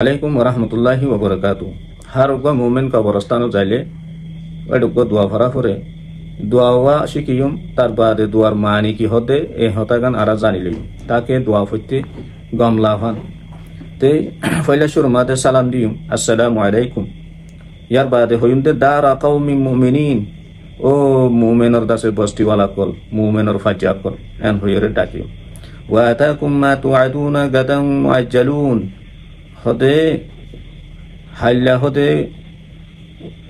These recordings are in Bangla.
আলাইকুম ওরহমতুল্লাহি ওবরাকাতু। হার উগ্র মুমিন কবরস্থান যাইলে ওইটুকু দোয়া ভরা করে দোয়া শিখিম, তার বাদে দোয়ার মানি কি হতে এ হতাগান আরা জানিলি তাকে দোয়া ফইতে গমলা হন তে ফয়লা শুরু মাতে সালাম দিম আসসালামু আলাইকুম। ইয়ার বাদে হইমতে দারা কওমিন মুমিনিন, ও মুমিনর দাসে বস্তিওয়ালা কল, মুমিনর ফাজা কল এন হইরে ডাকিও। ওয়া আতাকুম মা তুআদুনা গাদান মুআজ্জালুন, হতে হাল্লা হতে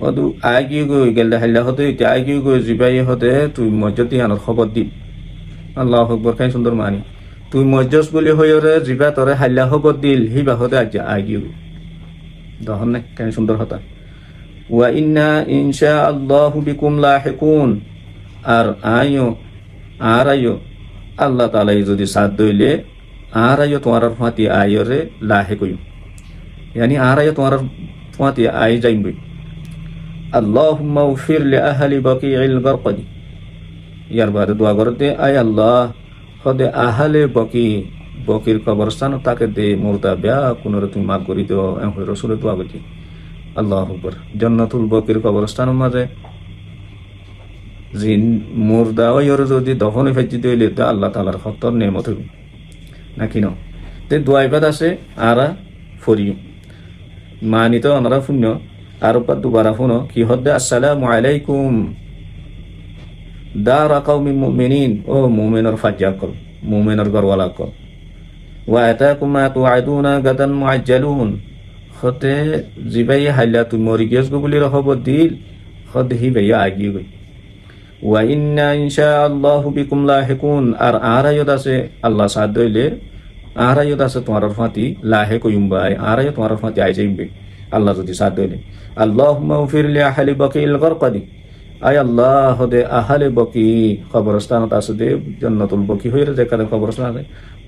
অদু আগিয়ে গই গেলে হাল্লা হতে আগিয়ে গই জিবাই হতে তুই মজ্জতি আনার খবর দি। আল্লাহ আকবার, খাই সুন্দর মানি তুই মজ্জস বলি হইরে জিবা তরে হাল্লা খবর দিল হিবা হতে আজ আগিয়ে দহন না খাই সুন্দর হতা। ওয়া ইন্না ইনশা আল্লাহু বিকুম লাহিকুন, আর আইও আল্লাহ তাআলা যদি সাথ দইলে আর আইও তোমার ফাতি আইরে লাহিকুই, यानी आ रहा है तुम्हारा फाती आई जाएंगे। अल्लाहुम्मा उफ़िर ले अहली बकीइल गरक़दी, यार बाद दुआ करते आय अल्लाह खुद अहले बकीर कब्रस्तान ताके दे मुर्दा ब्या कुनर तुम माफ करी दो एम हो रसूल दुआ करती। अल्लाह अकबर। जन्नतुल बकीर कब्रस्तान माजे जिन मुर्दा और যদি দফনে ফেজি দিলে তো আল্লাহ তাআলার খতর নেমত হইব নাকি না। তে দোয়া ইবাদ আছে আরা ফরিও মানি তো আমরা শূন্য আর উপর দুবারা শুনো কি হদ্দে আসসালামু আলাইকুম দারা কওমিন মুমিনিন, ও মুমিনর ফাজা কল, মুমিনর গরওয়ালা কল। ওয়া আতাকুম মা তুআদুনা গাদান মুআজ্জালুন, হতে জিবাই হাইলা তুই মরি গেছ গো বলি রহব দিল হদ হি ভাইয়া আগি গই। ওয়া ইন্না ইনশা আল্লাহু বিকুম লাহিকুন, আর আরায়ত আছে আল্লাহ সাথ দইলে আরায়ত আছে তোমার ফাতি লাহে কইম ভাই আরায়ত তোমার ফাতি আই যাইবে আল্লাহ যদি সাথ দইলে। আল্লাহুম্মা উফির লি আহলি বকিল গরকদি, আয় আল্লাহ হদে আহলে বকি কবরস্থানত আছে দে জান্নাতুল বকি হইরে যেখানে কবরস্থান আছে,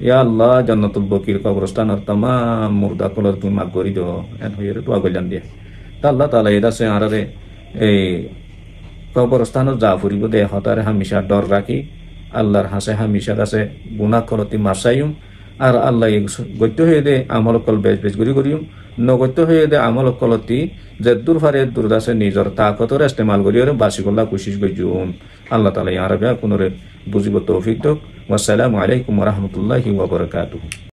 ইয়া আল্লাহ জান্নাতুল বকির কবরস্থানের तमाम মুর্দা কলর তুমি মাফ করি দাও এন হইরে দোয়া কইলাম দিয়ে। তা আল্লাহ তাআলা এদাসে আরারে এই কবরস্থানত যা ফুরিব দে হতারে হামেশা ডর রাখি আল্লাহর হাসে হামেশা কাছে গুনাহ করতি মাসাইম, আর আল্লাহ গত্য হয়ে দে আমল কল বেশ বেশ করি করিম, নগত্য হয়ে দে আমল কলতি যে দূর ফারে দূর দাসে নিজের তাকতর ইস্তেমাল করি আর বাসি করলা কোশিশ গজুম। আল্লাহ তাআলা ইয়ারাবে কোনরে বুঝিব তৌফিক দিক। ওয়াসসালামু আলাইকুম ওয়া রাহমাতুল্লাহি ওয়া বারাকাতুহু।